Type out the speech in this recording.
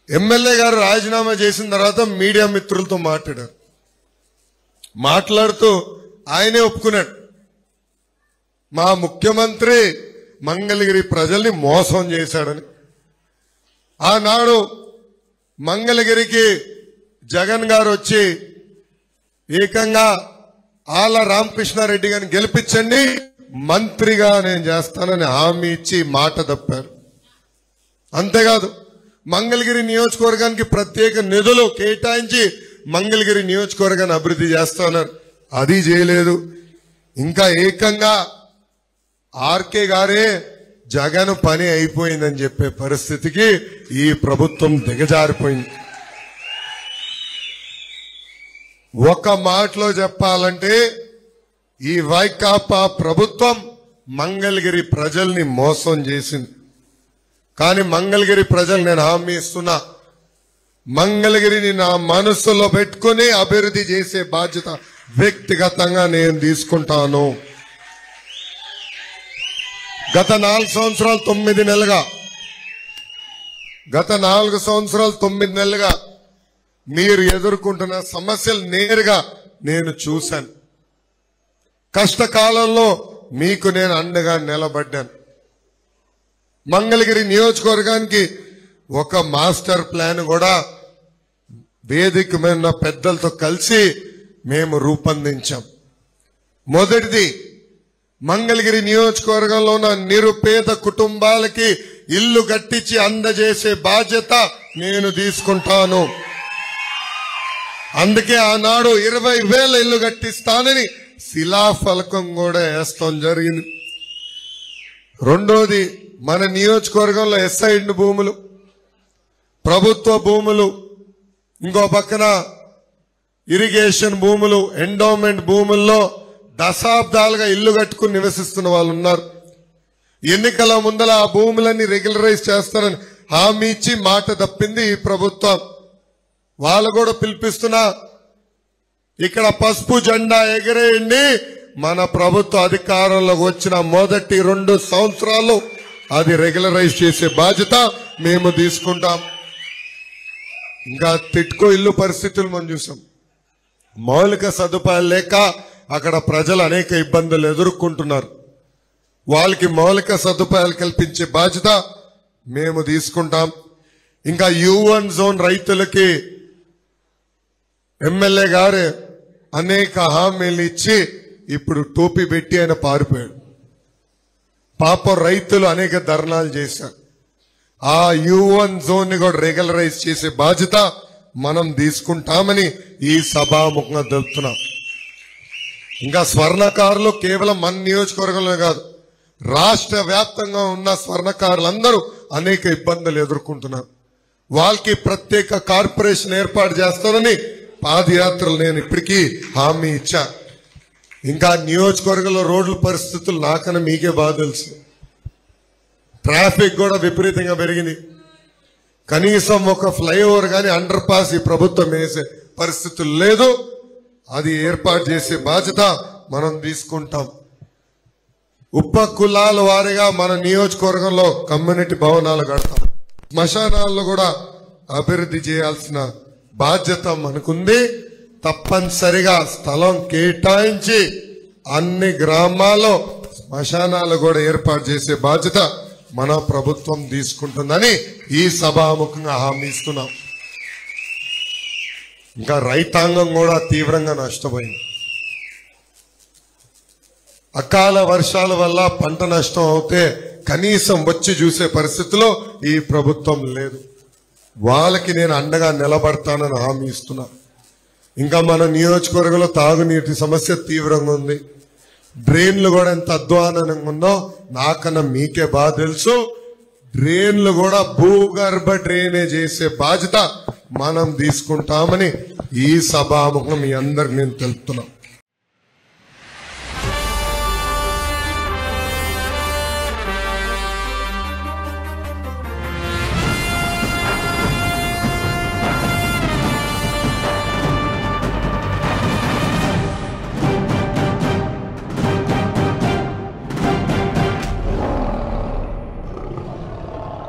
MLA గారు రాజీనామా చేసిన తర్వాత మీడియా మిత్రులతో మాట్లాడుతూ ఆయనే ఒప్పుకున్నాడు, మా ముఖ్యమంత్రి మంగళగిరి ప్రజల్ని మోసం చేశాడని. ఆనాడు మంగళగిరికి జగన్ గారు వచ్చి ఏకంగా ఆల రామకృష్ణారెడ్డి గారిని గెలిపించండి, మంత్రిగా నేను చేస్తానని హామీ ఇచ్చి మాట తప్పారు. అంతేకాదు మంగళగిరి నియోజకవర్గానికి ప్రత్యేక నిధులు కేటాయించి మంగళగిరి నియోజకవర్గాన్ని అభివృద్ధి చేస్తున్నారు, అది చేయలేదు. ఇంకా ఏకంగా ఆర్కే గారే జగన్ పని అయిపోయిందని చెప్పే పరిస్థితికి ఈ ప్రభుత్వం దిగజారిపోయింది. ఒక మాటలో చెప్పాలంటే ఈ వైకాపా ప్రభుత్వం మంగళగిరి ప్రజల్ని మోసం చేసింది. కానీ మంగళగిరి ప్రజలు నేను హామీ ఇస్తున్నా, మంగళగిరిని నా మనసులో పెట్టుకుని అభివృద్ధి చేసే బాధ్యత వ్యక్తిగతంగా నేను తీసుకుంటాను. గత 4 సంవత్సరాలు 9 నెలలుగా మీరు ఎదుర్కొంటున్న సమస్యలు నేరుగా నేను చూశాను. కష్టకాలంలో మీకు నేను అండగా నిలబడ్డాను. మంగళగిరి నియోజకవర్గానికి ఒక మాస్టర్ ప్లాన్ కూడా వేదిక మీద పెద్దలతో కలిసి మేము రూపొందించాం. మొదటిది, మంగళగిరి నియోజకవర్గంలో ఉన్న నిరుపేద కుటుంబాలకి ఇల్లు కట్టించి అందజేసే బాధ్యత నేను తీసుకుంటాను. అందుకే ఆనాడు 20,000 ఇల్లు కట్టిస్తానని శిలాఫలకం కూడా వేస్తాం జరిగింది. రెండోది, మన నియోజకవర్గంలో ఎస్ఐడ్ భూములు, ప్రభుత్వ భూములు, ఇంకో పక్కన ఇరిగేషన్ భూములు, ఎండోమెంట్ భూముల్లో దశాబ్దాలుగా ఇల్లు కట్టుకుని నివసిస్తున్న వాళ్ళు ఉన్నారు. ఎన్నికల ముందల ఆ భూములన్నీ రెగ్యులరైజ్ చేస్తారని హామీ ఇచ్చి మాట తప్పింది ఈ ప్రభుత్వం. వాళ్ళు కూడా పిలిపిస్తున్నా, ఇక్కడ పసుపు జెండా ఎగరేయండి. మన ప్రభుత్వ అధికారంలోకి వచ్చిన మొదటి 2 సంవత్సరాలు అది రెగ్యులరైజ్ చేసే బాధ్యత మేము తీసుకుంటాం. ఇంకా తిట్కో ఇల్లు పరిస్థితులు మనం చూసాం. మౌలిక సదుపాయాలు లేక అక్కడ ప్రజలు అనేక ఇబ్బందులు ఎదుర్కొంటున్నారు. వాళ్ళకి మౌలిక సదుపాయాలు కల్పించే బాధ్యత మేము తీసుకుంటాం. ఇంకా U1 జోన్ రైతులకి ఎమ్మెల్యే గారు అనేక హామీలు ఇచ్చి ఇప్పుడు టోపీ పెట్టి ఆయన పారిపోయాడు. పాపం రైతులు అనేక ధర్నాలు చేశారు. ఆ U1 జోన్ ని కూడా రెగ్యులరైజ్ చేసే బాధ్యత మనం తీసుకుంటామని ఈ సభాముఖంగా తెలుపుతున్నాం. ఇంకా స్వర్ణకారులు కేవలం మన నియోజకవర్గంలో కాదు, రాష్ట్ర వ్యాప్తంగా ఉన్న స్వర్ణకారులందరూ అనేక ఇబ్బందులు ఎదుర్కొంటున్నారు. వాళ్ళకి ప్రత్యేక కార్పొరేషన్ ఏర్పాటు చేస్తానని పాదయాత్రలు నేను ఇప్పటికీ హామీ ఇచ్చా. ఇంకా నియోజకవర్గంలో రోడ్ల పరిస్థితులు నాకన్నా మీకే బాగా తెలుసు. ట్రాఫిక్ కూడా విపరీతంగా పెరిగింది. కనీసం ఒక ఫ్లైఓవర్ కానీ అండర్ పాస్ ఈ ప్రభుత్వం వేసే పరిస్థితులు లేదు. అది ఏర్పాటు చేసే బాధ్యత మనం తీసుకుంటాం. ఉప కులాల వారిగా మన నియోజకవర్గంలో కమ్యూనిటీ భవనాలు కడతాం. శ్మశానాల్లో కూడా అభివృద్ధి చేయాల్సిన బాధ్యత మనకుంది. తప్పనిసరిగా స్థలం కేటాయించి అన్ని గ్రామాల్లో శ్మశానాలు కూడా ఏర్పాటు చేసే బాధ్యత మన ప్రభుత్వం తీసుకుంటుందని ఈ సభాముఖంగా హామీ ఇస్తున్నాం. ఇంకా రైతాంగం కూడా తీవ్రంగా నష్టపోయింది. అకాల వర్షాల వల్ల పంట నష్టం అవుతే కనీసం వచ్చి చూసే పరిస్థితిలో ఈ ప్రభుత్వం లేదు. వాళ్ళకి నేను అండగా నిలబడతానని హామీ ఇస్తున్నా. ఇంకా మన నియోజకవర్గంలో తాగునీటి సమస్య తీవ్రంగా ఉంది. డ్రైన్లు కూడా ఎంత అధ్వానంగా ఉందో నాకన్నా మీకే బాగా తెలుసు. డ్రైన్లు కూడా భూగర్భ డ్రైనేజ్ చేసే బాధ్యత మనం తీసుకుంటామని ఈ సభాముఖం మీ అందరికి నేను తెలుపుతున్నా.